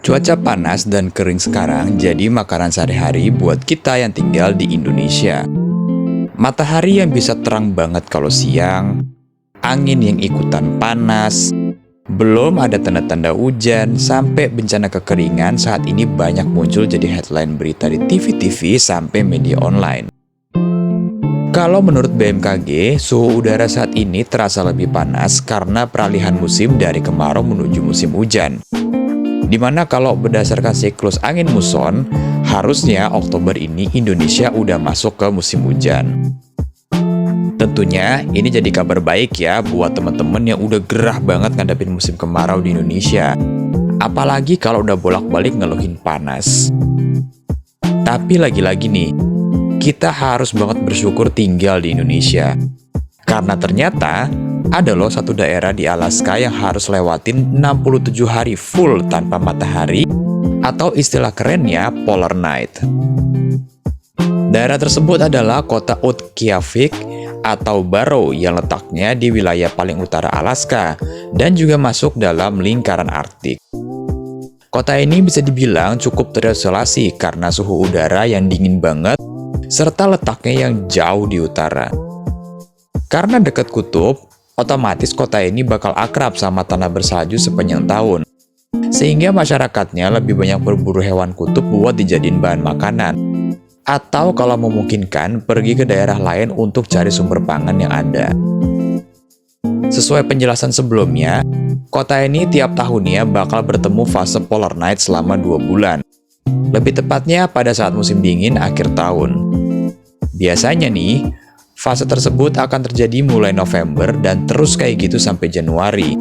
Cuaca panas dan kering sekarang jadi makanan sehari-hari buat kita yang tinggal di Indonesia. Matahari yang bisa terang banget kalau siang, angin yang ikutan panas, belum ada tanda-tanda hujan, sampai bencana kekeringan saat ini banyak muncul jadi headline berita di TV-TV sampai media online. Kalau menurut BMKG, suhu udara saat ini terasa lebih panas karena peralihan musim dari kemarau menuju musim hujan. Dimana kalau berdasarkan siklus angin muson, harusnya Oktober ini Indonesia udah masuk ke musim hujan. Tentunya ini jadi kabar baik ya buat teman-teman yang udah gerah banget ngadepin musim kemarau di Indonesia. Apalagi kalau udah bolak-balik ngeluhin panas. Tapi lagi-lagi nih, kita harus banget bersyukur tinggal di Indonesia. Karena ternyata ada loh satu daerah di Alaska yang harus lewatin 67 hari full tanpa matahari, atau istilah kerennya Polar Night. Daerah tersebut adalah kota Utqiagvik atau Barrow yang letaknya di wilayah paling utara Alaska dan juga masuk dalam lingkaran Arktik. Kota ini bisa dibilang cukup terisolasi karena suhu udara yang dingin banget serta letaknya yang jauh di utara. Karena dekat kutub, otomatis kota ini bakal akrab sama tanah bersalju sepanjang tahun. Sehingga masyarakatnya lebih banyak berburu hewan kutub buat dijadiin bahan makanan. Atau kalau memungkinkan, pergi ke daerah lain untuk cari sumber pangan yang ada. Sesuai penjelasan sebelumnya, kota ini tiap tahunnya bakal bertemu fase Polar Night selama 2 bulan. Lebih tepatnya pada saat musim dingin akhir tahun. Biasanya nih, fase tersebut akan terjadi mulai November dan terus kayak gitu sampai Januari.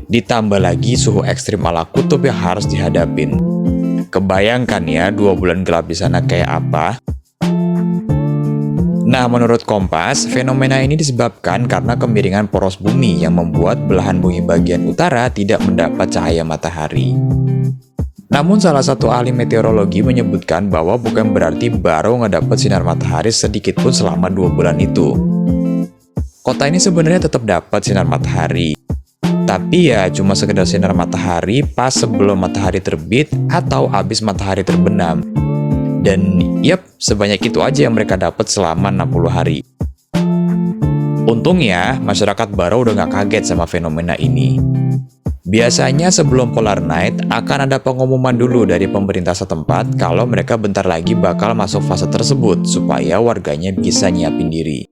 Ditambah lagi suhu ekstrim ala kutub yang harus dihadapin. Kebayangkan ya 2 bulan gelap di sana kayak apa? Nah, menurut Kompas, fenomena ini disebabkan karena kemiringan poros bumi yang membuat belahan bumi bagian utara tidak mendapat cahaya matahari. Namun salah satu ahli meteorologi menyebutkan bahwa bukan berarti baru ngedapat sinar matahari sedikit pun selama 2 bulan itu. Kota ini sebenarnya tetap dapat sinar matahari. Tapi ya cuma sekedar sinar matahari pas sebelum matahari terbit atau habis matahari terbenam. Dan sebanyak itu aja yang mereka dapat selama 60 hari. Untungnya, masyarakat Barrow udah gak kaget sama fenomena ini. Biasanya sebelum Polar Night akan ada pengumuman dulu dari pemerintah setempat kalau mereka bentar lagi bakal masuk fase tersebut supaya warganya bisa nyiapin diri.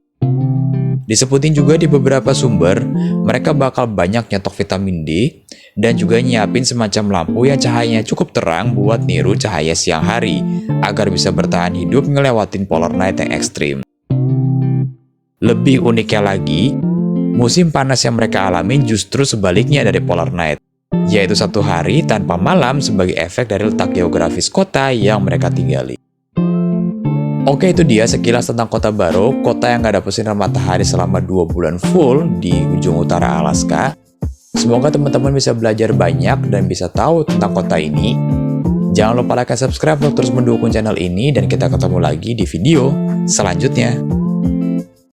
Disebutin juga di beberapa sumber, mereka bakal banyak nyetok vitamin D dan juga nyiapin semacam lampu yang cahayanya cukup terang buat niru cahaya siang hari agar bisa bertahan hidup ngelewatin Polar Night yang ekstrim. Lebih uniknya lagi, musim panas yang mereka alami justru sebaliknya dari Polar Night, yaitu 1 hari tanpa malam sebagai efek dari letak geografis kota yang mereka tinggali. Oke, itu dia sekilas tentang kota Barrow, kota yang gak dapet sinar matahari selama 2 bulan full di ujung utara Alaska. Semoga teman-teman bisa belajar banyak dan bisa tahu tentang kota ini. Jangan lupa like dan subscribe untuk terus mendukung channel ini dan kita ketemu lagi di video selanjutnya.